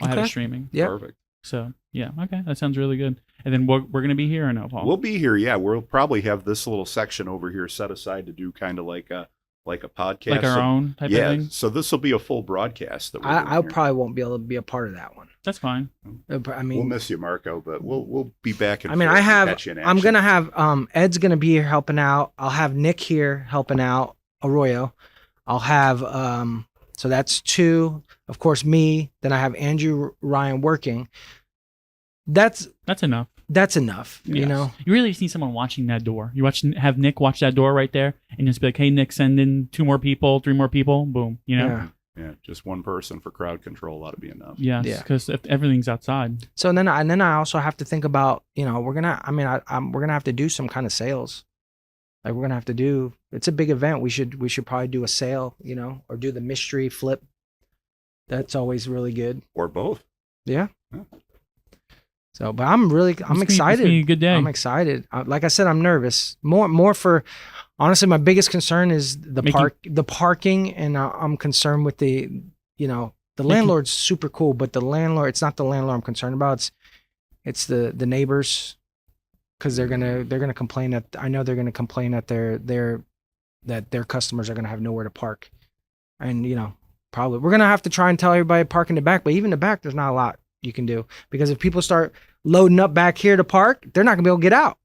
I'll have it Okay. streaming. Yep. Perfect. So yeah, okay, that sounds really good. And then we're gonna be here or no, Paul? We'll be here. Yeah, we'll probably have this little section over here set aside to do kind of like like a podcast, Like our own type of thing. So this will be a full broadcast. That I probably won't be able to be a part of that one. That's fine. I mean, we'll miss you, Marco, but we'll be back. I'm gonna have Ed's gonna be here helping out. I'll have Nick here helping out. Arroyo. I'll have so that's 2. Of course, me. Then I have Andrew Ryan working. That's enough. That's enough. Yes. You know. You really just need someone watching that door. Have Nick watch that door right there, and just be like, "Hey, Nick, send in 2 more people, 3 more people." Boom. You know. Yeah, just one person for crowd control ought to be enough. Yes, because if everything's outside. So then I also have to think about, you know, we're gonna have to do some kind of sales. Like we're gonna have to do. It's a big event. We should probably do a sale, you know, or do the mystery flip. That's always really good. Or both. Yeah. So, but I'm excited. It's gonna be a good day. I'm excited. Like I said, I'm nervous. More for. Honestly, my biggest concern is the parking, and I'm concerned with the landlord's super cool, but it's not the landlord I'm concerned about. It's the neighbors, because they're gonna complain that their customers are gonna have nowhere to park, and probably we're gonna have to try and tell everybody to park in the back, but even in the back, there's not a lot you can do, because if people start loading up back here to park, they're not gonna be able to get out.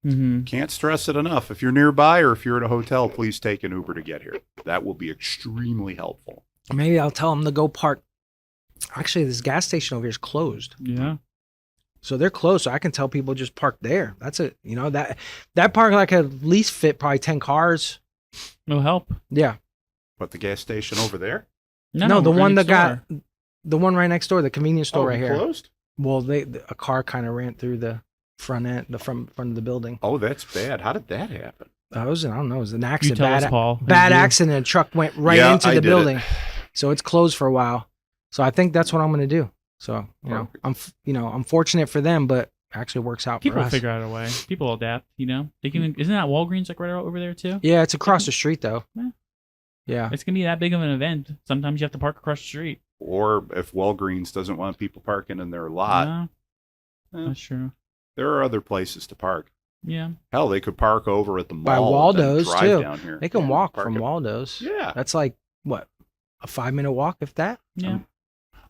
Mm-hmm. Can't stress it enough. If you're nearby or if you're at a hotel, please take an Uber to get here. That will be extremely helpful. Maybe I'll tell them to go park. Actually, this gas station over here is closed. Yeah. So they're closed. So I can tell people just park there. That's it. That park like at least fit probably 10 cars. It'll help. Yeah. But the gas station over there? No, the one the one right next door, the convenience store right here. Closed? Well, a car kind of ran through the front of the building. Oh, that's bad. How did that happen? I don't know. It was an accident. You tell us, Paul. Bad accident. A truck went right into the building. So it's closed for a while. So I think that's what I'm going to do. So, I'm fortunate for them, but actually works out People for us. will figure out a way. People adapt, They can, isn't that Walgreens like right over there too? Yeah, it's across the street though. Yeah. It's going to be that big of an event. Sometimes you have to park across the street. Or if Walgreens doesn't want people parking in their lot. That's true. There are other places to park. Yeah. Hell, they could park over at the mall. By Waldo's drive too. Down here. They can walk from Waldo's. Yeah. That's like what? A 5-minute walk, if that? Yeah.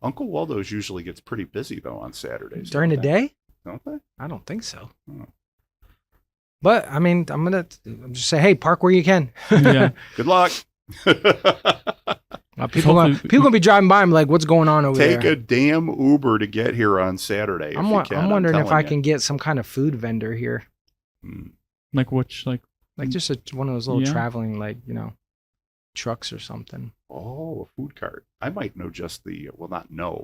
Uncle Waldo's usually gets pretty busy though on Saturdays. During the day? Don't they? I don't think so. Oh. But I mean, I'm just say, hey, park where you can. Yeah. Good luck. People gonna be driving by and be like, what's going on over there? Take a damn Uber to get here on Saturday. I'm wondering if I can get some kind of food vendor here. Like which, like just one of those little traveling, trucks or something. Oh, a food cart. I might know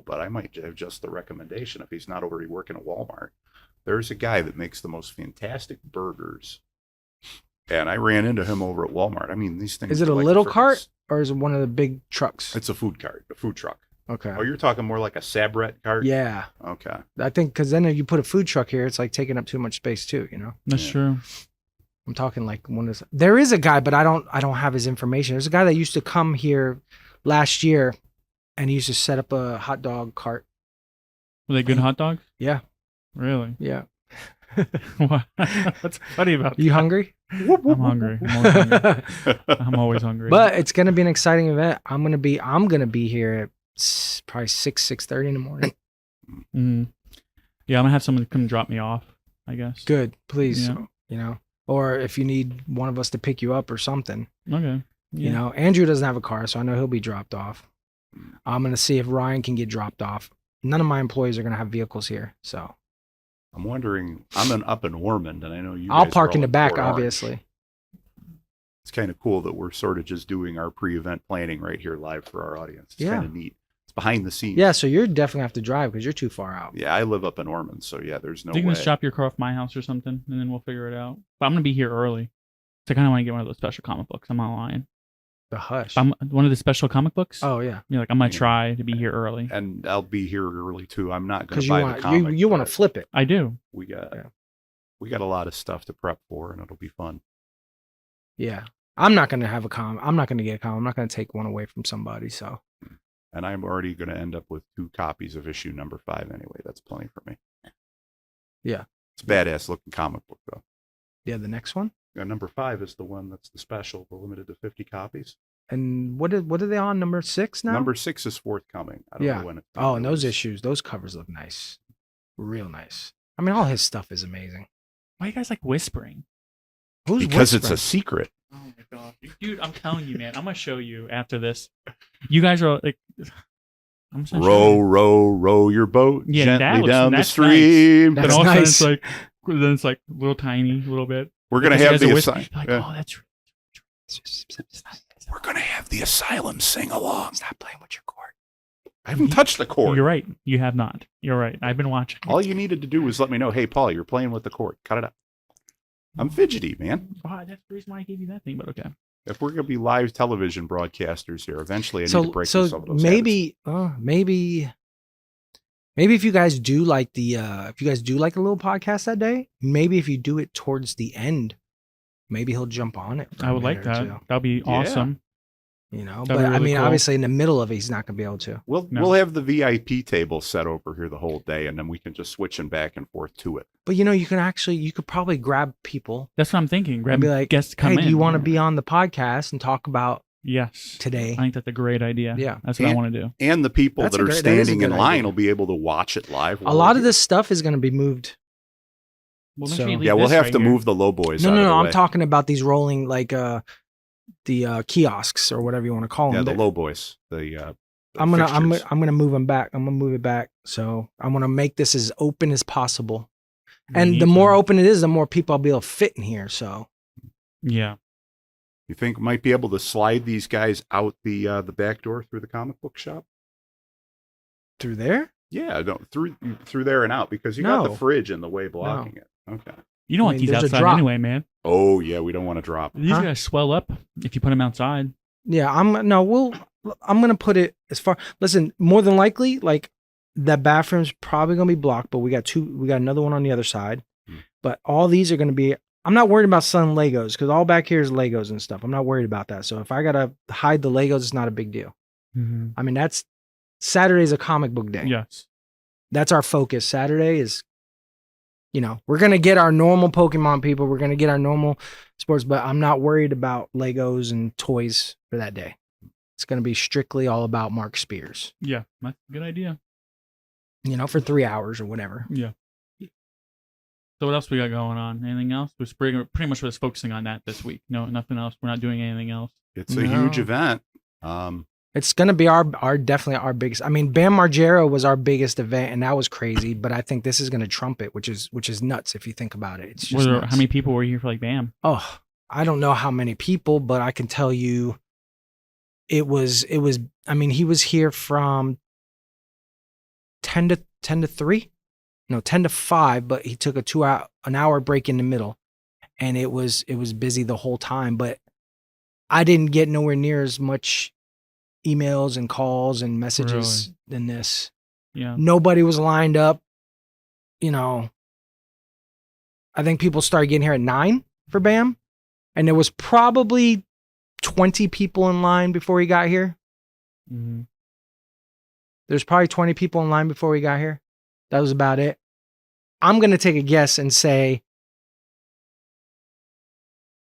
but I might have just the recommendation if he's not already working at Walmart. There's a guy that makes the most fantastic burgers. And I ran into him over at Walmart. I mean, these things. Is it a little cart or is it one of the big trucks? It's a food cart, a food truck. Okay. Oh, you're talking more like a Sabret cart? Yeah. Okay. I think because then if you put a food truck here, it's like taking up too much space too, That's true. I'm talking like there is a guy, but I don't have his information. There's a guy that used to come here last year and he used to set up a hot dog cart. Were they good hot dogs? Yeah. Really? Yeah. What's funny about you hungry? I'm hungry. I'm always hungry. But it's gonna be an exciting event. I'm gonna be here at probably 6:30 in the morning. Yeah, I'm gonna have someone come drop me off, I guess. Good, please. Yeah. Or if you need one of us to pick you up or something. Okay. Yeah. Andrew doesn't have a car, so I know he'll be dropped off. I'm gonna see if Ryan can get dropped off. None of my employees are gonna have vehicles here, so. I'm wondering. I'm up in Ormond, and I know you. I'll guys park are in the all back, Fort Orange. obviously. It's kind of cool that we're sort of just doing our pre-event planning right here live for our audience. It's kind of neat. It's behind the scenes. Yeah, so you're definitely have to drive because you're too far out. Yeah, I live up in Ormond, so yeah, there's no way. You can just drop your car off my house or something, and then we'll figure it out. But I'm gonna be here early, so I kind of want to get one of those special comic books. I'm not lying. The Hush. I'm one of the special comic books. Oh yeah. I'm gonna try to be here early. And I'll be here early too. I'm not gonna buy the comic. You want to flip it. I do. We got a lot of stuff to prep for, and it'll be fun. Yeah. I'm not gonna have a comic. I'm not gonna get a comic. I'm not gonna take one away from somebody. So. And I'm already gonna end up with 2 copies of issue number 5 anyway. That's plenty for me. Yeah. It's a badass looking comic book though. Yeah, the next one. Number 5 is the one that's the special, the limited to 50 copies. And what are they on? Number 6 now? Number 6 is forthcoming. I don't know when it's Oh, and those released. issues, those covers look nice. Real nice. I mean, all his stuff is amazing. Why are you guys like whispering? Who's Because it's a whispering? secret. Oh my god, dude! I'm telling you, man. I'm gonna show you after this. You guys are like, I'm just gonna show Row, you. row, row your boat Yeah, that gently looks- down the that's stream. nice. Then all of a sudden nice. it's like, then it's like little tiny, little bit. We're gonna Because have you the guys are asylum. whispering. You're like, oh, that's. We're gonna have the asylum sing along. Stop playing with your cord. I haven't touched the cord. You're right. You have not. You're right. I've been watching. All you needed to do was let me know. Hey, Paul, you're playing with the cord. Cut it out. I'm fidgety, man. Oh, that's the reason why I gave you that thing. But okay. If we're gonna be live television broadcasters here, eventually I need to break some of those maybe if you guys do like the a little podcast that day, maybe if you do it towards the end, maybe he'll jump on it. for a I would like minute or that. two, That'd be awesome. you know, That'd but be I really mean, cool. obviously in the middle of it, he's not gonna be able to. We'll No. we'll have the VIP table set over here the whole day, and then we can just switch them back and forth to it. But you know, you could probably grab people That's what I'm thinking. Grab and be like, guests to come "Hey, in. do you want to be on the podcast and talk about Yes. today?" I think that's a great idea. Yeah. That's what I And- want to do. And the people That's that a are great- that is a standing in good line idea. will be able to watch it live. A lot of this stuff is gonna be moved. Well, So- make sure you leave Yeah, we'll this have right to here. move the low boys. No, out no, of no. the I'm way. talking about these rolling the kiosks or whatever you want to call them. Yeah, the They're- low boys. The I'm gonna fixtures. move them back. I'm gonna move it back. So I'm gonna make this as open as possible. We And need the more to. open it is, the more people I'll be able to fit in here. So Yeah. You think might be able to slide these guys out the back door through the comic book shop? through there, Yeah, no, through there and out because you got No. the fridge in the way blocking it. Okay. You don't I want mean, these there's a outside drop. anyway, man. Oh yeah, we don't want to drop. These Huh? guys swell up if you put them outside. yeah. I'm gonna put it as far. Listen, more than likely, like that bathroom's probably gonna be blocked, but we got another one on the other side. Hmm. But all these are gonna be. I'm not worried about selling Legos because all back here is Legos and stuff. I'm not worried about that. So if I gotta hide the Legos, it's not a big deal. Mm-hmm. I mean, that's Saturday's a comic book day. Yes. That's our focus. Saturday is, we're going to get our normal Pokemon people. We're going to get our normal sports, but I'm not worried about Legos and toys for that day. It's going to be strictly all about Mark Spears, Yeah. That's a good idea. for 3 hours or whatever. Yeah. So what else we got going on? Anything else? We're pretty much just focusing on that this week. No, nothing else. We're not doing anything else. It's a huge No. event. It's going to be our definitely our biggest. I mean, Bam Margera was our biggest event and that was crazy, but I think this is going to trump it, which is nuts if you think about it. It's just nuts. How many people were here for like BAM? Oh, I don't know how many people, but I can tell you it was I mean, he was here from 10 to 3. No, 10 to 5, but he took an hour break in the middle. And it was busy the whole time, but I didn't get nowhere near as much emails and calls and messages than this. Yeah. Nobody was lined up. I think people started getting here at 9 for BAM. And there was probably 20 people in line before he got here. Mm-hmm. There's probably 20 people in line before we got here. That was about it. I'm going to take a guess and say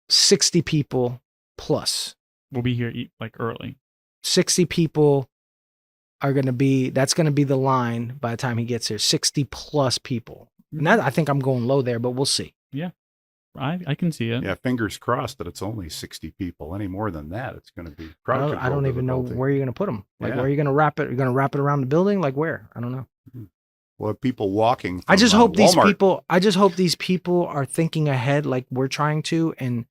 60 people plus. We'll be here like early. 60 people that's going to be the line by the time he gets here. 60 plus people. And that, I think I'm going low there, but we'll see. I can see it. Yeah, fingers crossed that it's only 60 people. Any more than that, it's going to be crowd I control don't to even the know building. where you're going to put them. Like, Yeah. where are you going to wrap it? You're going to wrap it around the building? Like where? I don't know. Well, people walking. I just from, hope these Walmart. people are thinking ahead like we're trying to and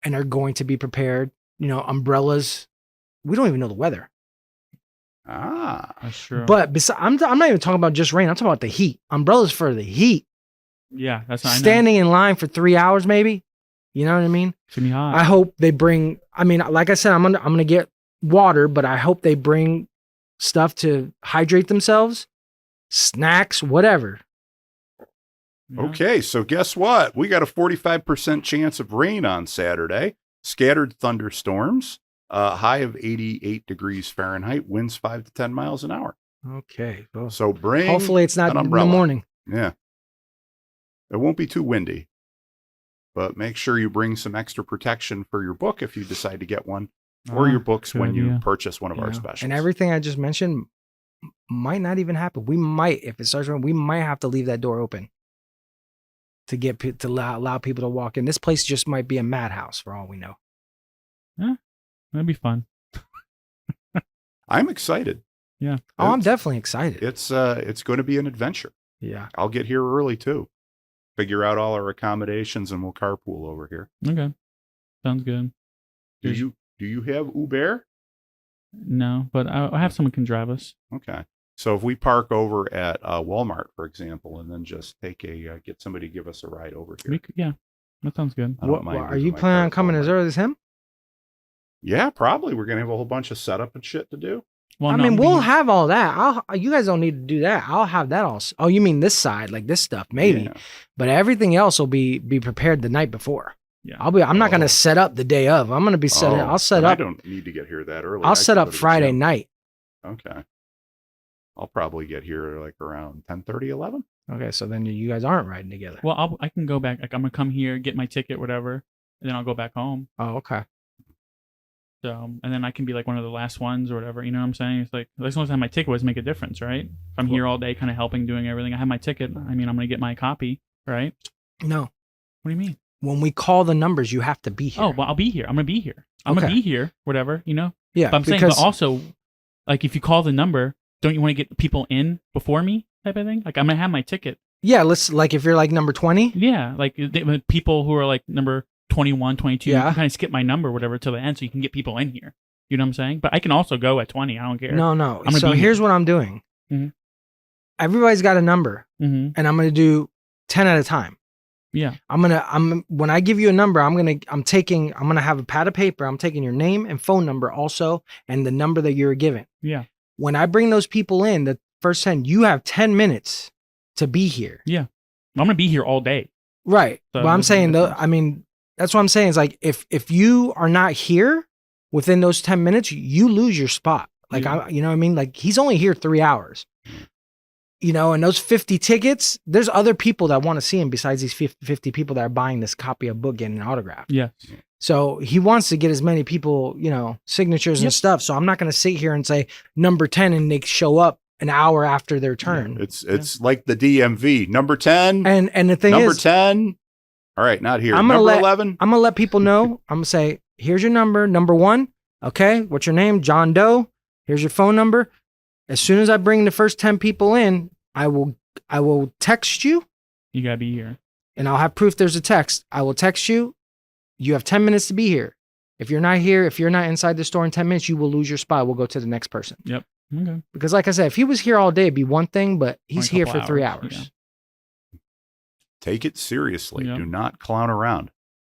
are going to be prepared. Umbrellas. We don't even know the weather. Ah, That's true. But I'm not even talking about just rain. I'm talking about the heat. Umbrellas for the heat. yeah, that's not Standing in line for 3 hours maybe. You know what I mean? It's gonna be hot. I hope they bring like I said, I'm gonna get water, but I hope they bring stuff to hydrate themselves, snacks, whatever. Yeah. okay. So guess what? We got a 45% chance of rain on Saturday. Scattered thunderstorms. High of 88 degrees Fahrenheit. Winds 5 to 10 miles an hour. Okay. Well, So bring. hopefully it's not an in the umbrella. morning. Yeah. It won't be too windy. but make sure you bring some extra protection for your book if you decide to get one, or your books when you purchase one of our specials. And everything I just mentioned might not even happen. We might, if it starts raining, we might have to leave that door open to allow people to walk in. This place just might be a madhouse for all we know. Yeah, that'd be fun. I'm excited. Yeah. Oh, I'm definitely excited. It's going to be an adventure. Yeah. I'll get here early too. Figure out all our accommodations and we'll carpool over here. Okay. Sounds good. Do you have Uber? No, but I have someone can drive us. Okay. So if we park over at Walmart, for example, and then just take get somebody to give us a ride over here. Yeah, that sounds good. Are you planning on coming as early as him? Yeah, probably. We're going to have a whole bunch of setup and shit to do. Well, I mean, we'll have all that. You guys don't need to do that. I'll have that all. Oh, you mean this side, like this stuff, maybe. Yeah. But everything else will be prepared the night before. Yeah. I'm not going to set up the day of. I'm going to be set up. I'll set up. I don't need to get here that early. I'll set up Friday night. Okay. I'll probably get here like around 10:30, 11. Okay, so then you guys aren't riding together. Well, I can go back. Like I'm gonna come here, get my ticket, whatever, and then I'll go back home. Oh, okay. So, and then I can be like one of the last ones or whatever. You know what I'm saying? It's like as long as I have my ticket, does make a difference, right? If I'm here all day, kind of helping, doing everything, I have my ticket. I mean, I'm gonna get my copy, right? No. What do you mean? When we call the numbers, you have to be here. Oh, well, I'll be here. I'm gonna be here. I'm gonna be here, whatever. You know? Yeah. But I'm saying, but also, like, if you call the number, don't you want to get people in before me, type of thing? Like, I'm gonna have my ticket. Yeah. Like if you're like number 20. Yeah. Like people who are like number 21, 22, you can kind of skip my number, whatever, till the end, so you can get people in here. You know what I'm saying? But I can also go at 20. I don't care. No. So here's what I'm doing. Mm-hmm. Everybody's got a number, and I'm gonna do 10 at a time. Yeah. When I give you a number, I'm gonna have a pad of paper. I'm taking your name and phone number also, and the number that you're given. Yeah. When I bring those people in, the first 10, you have 10 minutes to be here. Yeah. I'm gonna be here all day. Right. So but I'm saying though, I mean, that's what I'm saying is like if you are not here within those 10 minutes, you lose your spot. Like you know what I mean? Like he's only here 3 hours. You know, and those 50 tickets, there's other people that want to see him besides these 50 people that are buying this copy of book getting an autograph. Yeah. So he wants to get as many people, you know, signatures and stuff. So I'm not going to sit here and say number 10 and they show up an hour after their turn. Yeah. It's like the DMV. Number 10. And the thing number is, 10. All right, not here. Number 11. I'm going to let people know. I'm going to say, here's your number, number 1. Okay. What's your name? John Doe. Here's your phone number. As soon as I bring the first 10 people in, I will text you. You gotta be here. And I'll have proof there's a text. I will text you. You have 10 minutes to be here. If you're not here, if you're not inside the store in 10 minutes, you will lose your spot. We'll go to the next person. Yep. Okay. Because like I said, if he was here all day, it'd be one thing, but he's here for 3 hours. Yeah. Take it seriously. Yep. Do not clown around.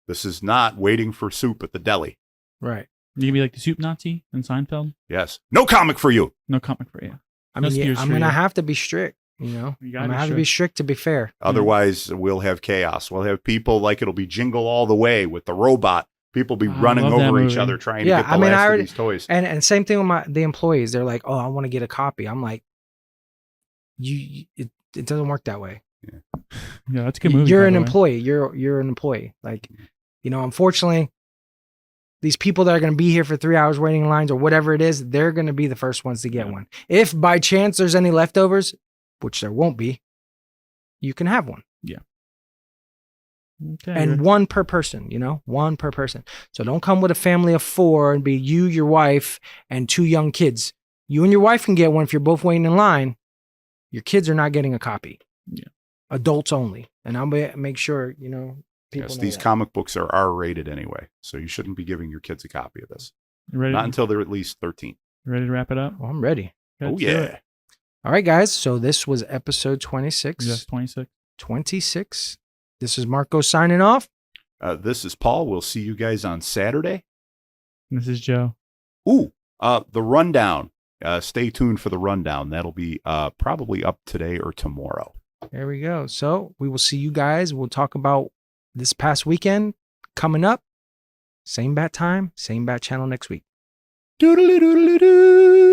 This is not waiting for soup at the deli. Right. You gonna be like the soup Nazi in Seinfeld? Yes. No comic for you. No comic for you. I mean, I'm going to have to be strict. You know, I'm going to have to be strict to be fair. Otherwise, we'll have chaos. We'll have people like it'll be Jingle All the Way with the robot. People be running over each other trying to get the last of these toys. And same thing with the employees. They're like, oh, I want to get a copy. I'm like, it doesn't work that way. Yeah, that's a good movie. You're an employee. You're an employee. Like, you know, unfortunately, these people that are going to be here for 3 hours waiting in lines or whatever it is, they're going to be the first ones to get one. If by chance there's any leftovers, which there won't be, you can have one. Yeah. Okay. And one per person, you know, one per person. So don't come with a family of 4 and be you, your wife, and 2 young kids. You and your wife can get one if you're both waiting in line. Your kids are not getting a copy. Yeah. Adults only. And I'll make sure, you know, people know these comic books are R-rated anyway, so you shouldn't be giving your kids a copy of this. Not until they're at least 13. Ready to wrap it up? Well, I'm ready. Oh, yeah. All right, guys. So this was episode 26. Yes, 26. 26. This is Marco signing off. This is Paul. We'll see you guys on Saturday. This is Joe. Ooh, the rundown. Stay tuned for the rundown. That'll be probably up today or tomorrow. There we go. So we will see you guys. We'll talk about this past weekend coming up. Same bat time, same bat channel next week. Doodly doodly doo.